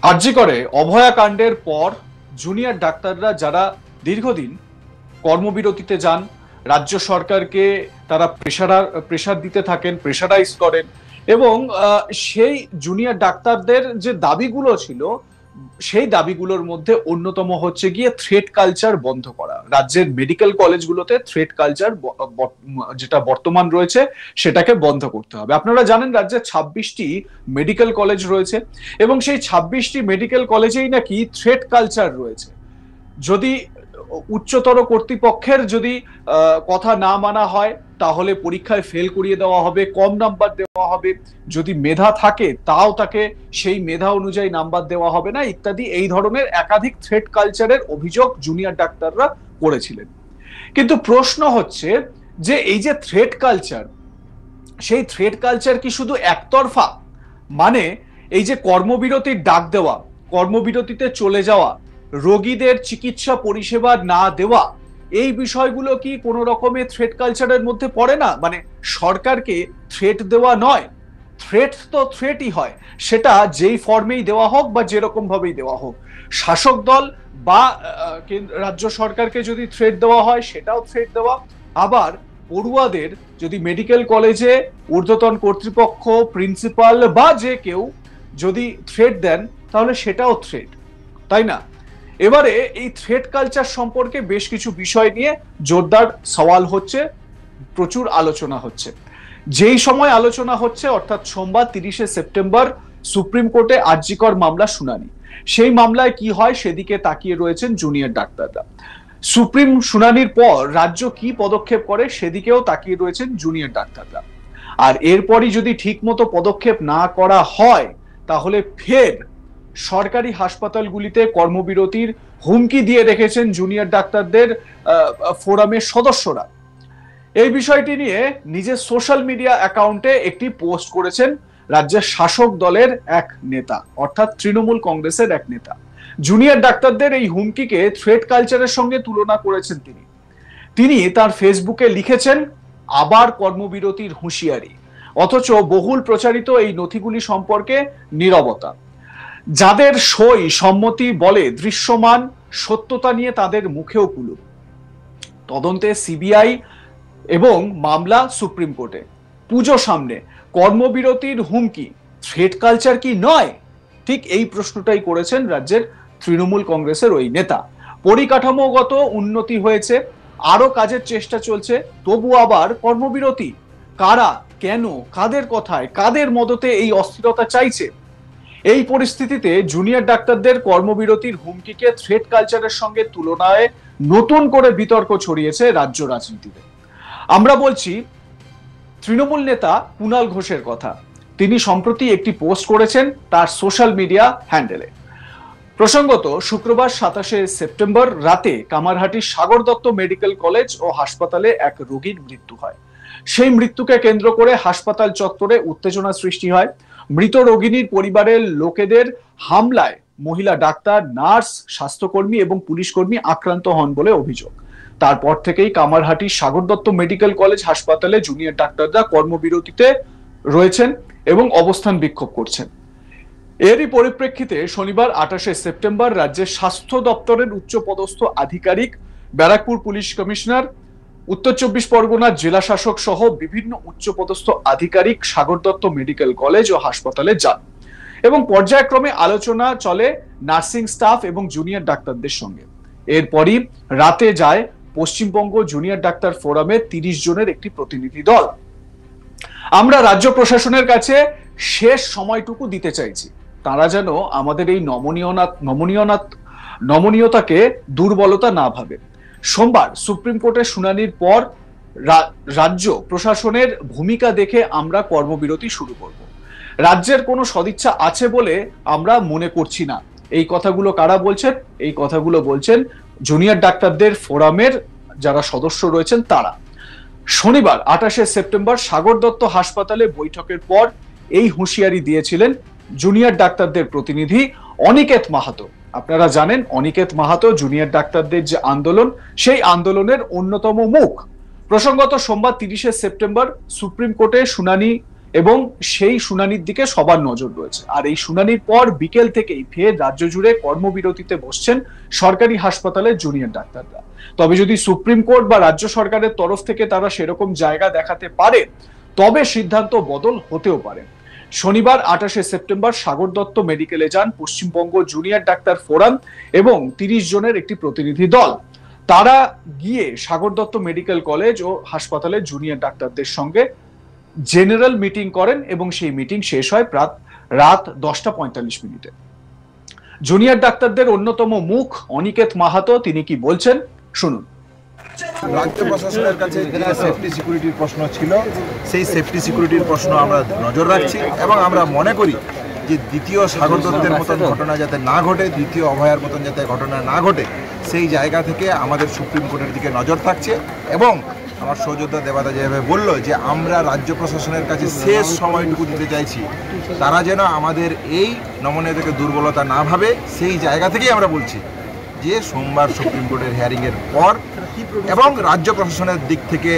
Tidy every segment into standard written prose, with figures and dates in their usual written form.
আরজি করে অভয়াকাণ্ডের পর জুনিয়র ডাক্তাররা যারা দীর্ঘদিন কর্মবিরতিতে যান, রাজ্য সরকারকে তারা প্রেশার দিতে থাকেন, প্রেশারাইজ করেন, এবং সেই জুনিয়র ডাক্তারদের যে দাবিগুলো ছিল সেই দাবিগুলোর মধ্যে অন্যতম হচ্ছে গিয়ে থ্রেট কালচার বন্ধ করা। রাজ্যের মেডিকেল কলেজগুলোতে থ্রেট কালচার যেটা বর্তমান রয়েছে সেটাকে বন্ধ করতে হবে। আপনারা জানেন রাজ্যে 26টি মেডিকেল কলেজ রয়েছে এবং সেই 26টি মেডিকেল কলেজেই নাকি থ্রেট কালচার রয়েছে। যদি উচ্চতর কর্তৃপক্ষের যদি কথা না মানা হয় তাহলে পরীক্ষায় ফেল করিয়ে দেওয়া হবে, কম নাম্বার দেওয়া হবে, যদি মেধা থাকে তাও তাকে সেই মেধা অনুযায়ী নাম্বার দেওয়া হবে না, ইত্যাদি এই ধরনের একাধিক থ্রেট কালচারের অভিযোগ জুনিয়র ডাক্তাররা করেছিলেন। কিন্তু প্রশ্ন হচ্ছে যে এই যে থ্রেট কালচার, সেই থ্রেট কালচার কি শুধু একতরফা? মানে এই যে কর্মবিরতির ডাক দেওয়া, কর্মবিরতিতে চলে যাওয়া, রোগীদের চিকিৎসা পরিষেবা না দেওয়া, এই বিষয়গুলো কি কোনো রকমের থ্রেট কালচারের মধ্যে পড়ে না? মানে সরকারকে থ্রেট দেওয়া নয়, থ্রেট তো থ্রেটই হয়, সেটা যেই ফর্মেই দেওয়া হোক বা যেরকম ভাবেই দেওয়া হোক। শাসক দল বা রাজ্য সরকারকে যদি থ্রেট দেওয়া হয় সেটাও থ্রেট দেওয়া, আবার পড়ুয়াদের যদি মেডিকেল কলেজে ঊর্ধ্বতন কর্তৃপক্ষ, প্রিন্সিপাল বা যে কেউ যদি থ্রেট দেন তাহলে সেটাও থ্রেট, তাই না? এবারে এই থ্রেট কালচার সম্পর্কে বেশ কিছু বিষয় নিয়ে জোরদার সওয়াল হচ্ছে, প্রচুর আলোচনা হচ্ছে। যেই সময় আলোচনা হচ্ছে অর্থাৎ সোমবার 30শে সেপ্টেম্বর সুপ্রিম কোর্টে আরজি কর মামলা শুনানি, সেই মামলায় কি হয় সেদিকে তাকিয়ে রয়েছেন জুনিয়র ডাক্তাররা। সুপ্রিম শুনানির পর রাজ্য কি পদক্ষেপ করে সেদিকেও তাকিয়ে রয়েছেন জুনিয়র ডাক্তাররা। আর এরপরই যদি ঠিকমতো পদক্ষেপ না করা হয় তাহলে ফের সরকারি হাসপাতালগুলিতে কর্মবিরতির হুমকি দিয়ে রেখেছেন জুনিয়র ডাক্তারদের ফোরামের সদস্যরা। এই বিষয়টি নিয়ে নিজের সোশ্যাল মিডিয়া অ্যাকাউন্টে একটি পোস্ট করেছেন রাজ্যের শাসক দলের এক নেতা, অর্থাৎ তৃণমূল কংগ্রেসের এক নেতা। জুনিয়র ডাক্তারদের এই হুমকিকে থ্রেট কালচারের সঙ্গে তুলনা করেছেন তিনি তার ফেসবুকে লিখেছেন, আবার কর্মবিরতির হুঁশিয়ারি, অথচ বহুল প্রচারিত এই নথিগুলি সম্পর্কে নীরবতা। যাদের সই সম্মতি বলে দৃশ্যমান সত্যতা নিয়ে তাদের মুখেও কুলুপ। তদন্তে সিবিআই এবং মামলা সুপ্রিম কোর্টে, পুজো সামনে, কর্মবিরতির হুমকি থ্রেট কালচার কি নয়? ঠিক এই প্রশ্নটাই করেছেন রাজ্যের তৃণমূল কংগ্রেসের ওই নেতা। পরিকাঠামোগত উন্নতি হয়েছে, আরো কাজের চেষ্টা চলছে, তবু আবার কর্মবিরতি? কারা, কেন, কাদের কথায়, কাদের মদতে এই অস্থিরতা চাইছে? এই পরিস্থিতিতে জুনিয়র ডাক্তারদের কর্মবিরতির হুমকিকে থ্রেট কালচারের সঙ্গে তুলনায় নতুন করে বিতর্ক ছড়িয়েছে রাজ্য রাজনীতিতে। আমরা বলছি তৃণমূল নেতা কুণাল ঘোষের কথা। তিনি সম্প্রতি একটি পোস্ট করেছেন তার সোশ্যাল মিডিয়া হ্যান্ডেলে। প্রসঙ্গত শুক্রবার 27শে সেপ্টেম্বর রাতে কামারহাটির সাগর দত্ত মেডিকেল কলেজ ও হাসপাতালে এক রোগীর মৃত্যু হয়। সেই মৃত্যুকে কেন্দ্র করে হাসপাতাল চত্বরে উত্তেজনা সৃষ্টি হয়। মৃত রোগিনীর পরিবারের লোকেদের হামলায় মহিলা ডাক্তার, নার্স, স্বাস্থ্যকর্মী এবং পুলিশ কর্মী আক্রান্ত হন বলে অভিযোগ। তারপর থেকেই কামারহাটির সাগর দত্ত মেডিকেল কলেজ হাসপাতালে জুনিয়র ডাক্তাররা কর্মবিরতিতে রয়েছেন এবং অবস্থান বিক্ষোভ করছেন। এরই পরিপ্রেক্ষিতে শনিবার 28শে সেপ্টেম্বর রাজ্যের স্বাস্থ্য দপ্তরের উচ্চপদস্থ আধিকারিক, ব্যারাকপুর পুলিশ কমিশনার, উত্তর 24 পরগনার জেলা শাসক সহ বিভিন্ন উচ্চপদস্থ আধিকারিক সাগর দত্ত মেডিকেল কলেজ ও হাসপাতালে যান এবং পর্যায়ক্রমে আলোচনা চলে নার্সিং স্টাফ এবং জুনিয়র ডাক্তারদের সঙ্গে। এরপরই রাতে যায় পশ্চিমবঙ্গ জুনিয়র ডাক্তার ফোরামের 30 জনের একটি প্রতিনিধি দল। আমরা রাজ্য প্রশাসনের কাছে শেষ সময়টুকু দিতে চাইছি, তারা যেন আমাদের এই নমনীয়তাকে দুর্বলতা না ভাবে। সোমবার সুপ্রিম কোর্টের শুনানির পর রাজ্য প্রশাসনের ভূমিকা দেখে আমরা কর্মবিরতি শুরু করব। রাজ্যের কোনো সদিচ্ছা আছে বলে আমরা মনে করছি না। এই কথাগুলো কারা বলছেন? এই কথাগুলো বলছেন জুনিয়র ডাক্তারদের ফোরামের যারা সদস্য রয়েছেন তারা। শনিবার 28শে সেপ্টেম্বর সাগর দত্ত হাসপাতালে বৈঠকের পর এই হুঁশিয়ারি দিয়েছিলেন জুনিয়র ডাক্তারদের প্রতিনিধি অনিকেত মাহাতো। আপনারা জানেন অনিকেত মাহাতো জুনিয়র ডাক্তারদের যে আন্দোলন, সেই আন্দোলনের অন্যতম মুখ। প্রসঙ্গত সোমবার 30শে সেপ্টেম্বর সুপ্রিম কোর্টে শুনানি এবং সেই শুনানির দিকে সবার নজর রয়েছে। আর এই শুনানির পর বিকেল থেকেই ফের রাজ্য জুড়ে কর্মবিরতিতে বসছেন সরকারি হাসপাতালের জুনিয়র ডাক্তাররা। তবে যদি সুপ্রিম কোর্ট বা রাজ্য সরকারের তরফ থেকে তারা সেরকম জায়গা দেখাতে পারে, তবে সিদ্ধান্ত বদল হতেও পারে। শনিবার 28শে সেপ্টেম্বর সাগর দত্ত মেডিকেলে যান পশ্চিমবঙ্গ জুনিয়র ডাক্তার ফোরাম এবং 30 জনের একটি প্রতিনিধি দল। তারা গিয়ে সাগর দত্ত মেডিকেল কলেজ ও হাসপাতালের জুনিয়র ডাক্তারদের সঙ্গে জেনারেল মিটিং করেন এবং সেই মিটিং শেষ হয় রাত 10:45 জুনিয়র ডাক্তারদের অন্যতম মুখ অনিকেত মাহাতো, তিনি কি বলছেন শুনুন। রাজ্য প্রশাসনের কাছে যে সেফটি সিকিউরিটির প্রশ্ন ছিল, সেই সেফটি সিকিউরিটির প্রশ্ন আমরা নজর রাখছি এবং আমরা মনে করি যে দ্বিতীয় সাগর দত্তের মতন ঘটনা যাতে না ঘটে, দ্বিতীয় অভয়ার মতন যাতে ঘটনা না ঘটে, সেই জায়গা থেকে আমাদের সুপ্রিম কোর্টের দিকে নজর থাকছে। এবং আমার সহযোদ্ধা দেবাদা যেভাবে বললো যে আমরা রাজ্য প্রশাসনের কাছে শেষ সময়টুকু দিতে চাইছি, তারা যেন আমাদের এই নমনীয় থেকে দুর্বলতা না ভাবে, সেই জায়গা থেকেই আমরা বলছি যে সোমবার সুপ্রিম কোর্টের হিয়ারিংয়ের পর এবং রাজ্য প্রশাসনের দিক থেকে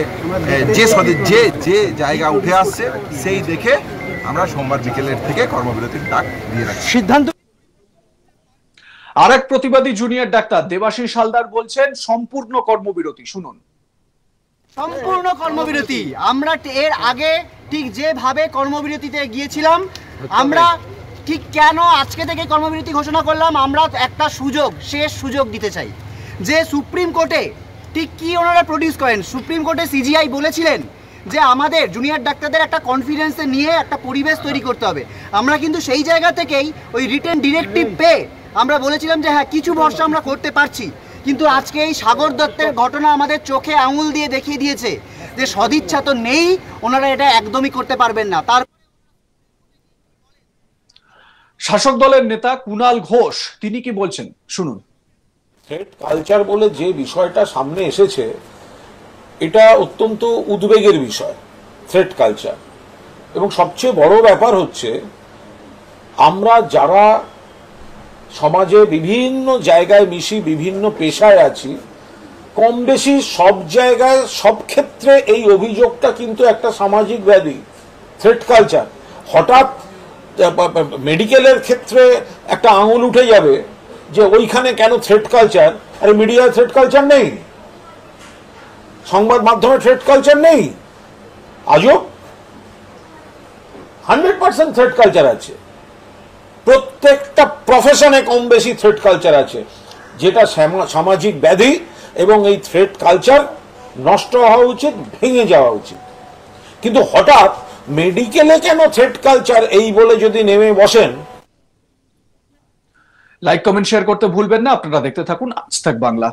যে জায়গা উঠে আসছে সেই দেখে আমরা সোমবার বিকেলের থেকে কর্মবিরতির ডাক দিয়ে রাখছি। সিদ্ধান্ত। আরেক প্রতিবাদী জুনিয়র ডাক্তার দেবাশিস হালদার বলছেন সম্পূর্ণ কর্মবিরতি, শুনুন। সম্পূর্ণ কর্মবিরতি। আমরা এর আগে ঠিক যেভাবে কর্মবিরতিতে গিয়েছিলাম, আমরা ঠিক কেন আজকে থেকে কর্মবিরতি ঘোষণা করলাম, আমরা একটা শেষ সুযোগ দিতে চাই যে সুপ্রিম কোর্টে ঠিক কি ওনারা প্রডিউস করেন। সুপ্রিম কোর্টে সিজিআই বলেছিলেন যে আমাদের জুনিয়র ডাক্তারদের একটা কনফিডেন্সে নিয়ে একটা পরিবেশ তৈরি করতে হবে। আমরা কিন্তু সেই জায়গা থেকেই ওই রিটেন ডিরেক্টিভ পেয়ে আমরা বলেছিলাম যে হ্যাঁ, কিছু ভরসা আমরা করতে পারছি। কিন্তু আজকে এই সাগর দত্তের ঘটনা আমাদের চোখে আঙুল দিয়ে দেখিয়ে দিয়েছে যে সদিচ্ছা তো নেই, ওনারা এটা একদমই করতে পারবেন না। তার শাসক দলের নেতা কুণাল ঘোষ তিনি কি বলছেন শুনুন। থ্রেট কালচার বলে যে বিষয়টা সামনে এসেছে, এটা অত্যন্ত উদ্বেগের বিষয়, থ্রেট কালচার। এবং সবচেয়ে বড় ব্যাপার হচ্ছে আমরা যারা সমাজে বিভিন্ন জায়গায় মিশি, বিভিন্ন পেশায় আছি, কম বেশি সব জায়গায় সব ক্ষেত্রে এই অভিযোগটা কিন্তু একটা সামাজিক ব্যাধি, থ্রেট কালচার। হঠাৎ মেডিকেলের ক্ষেত্রে একটা আঙুল উঠে যাবে যে ওইখানে কেন থ্রেট কালচার, আর মিডিয়ায় থ্রেট কালচার নেই, সংবাদ মাধ্যমে থ্রেট কালচার নেই। আজও 100% থ্রেট কালচার আছে, প্রত্যেকটা প্রফেশনে কম বেশি থ্রেট কালচার আছে, যেটা সামাজিক ব্যাধি। এবং এই থ্রেট কালচার নষ্ট হওয়া উচিত, ভেঙে যাওয়া উচিত। কিন্তু হঠাৎ মেডিকেলে কেন থ্রেট কালচার এই বলে যদি নেমে বসেন। লাইক কমেন্ট শেয়ার করতে ভুলবেন না। আপনারা দেখতে থাকুন আজ তাক বাংলা।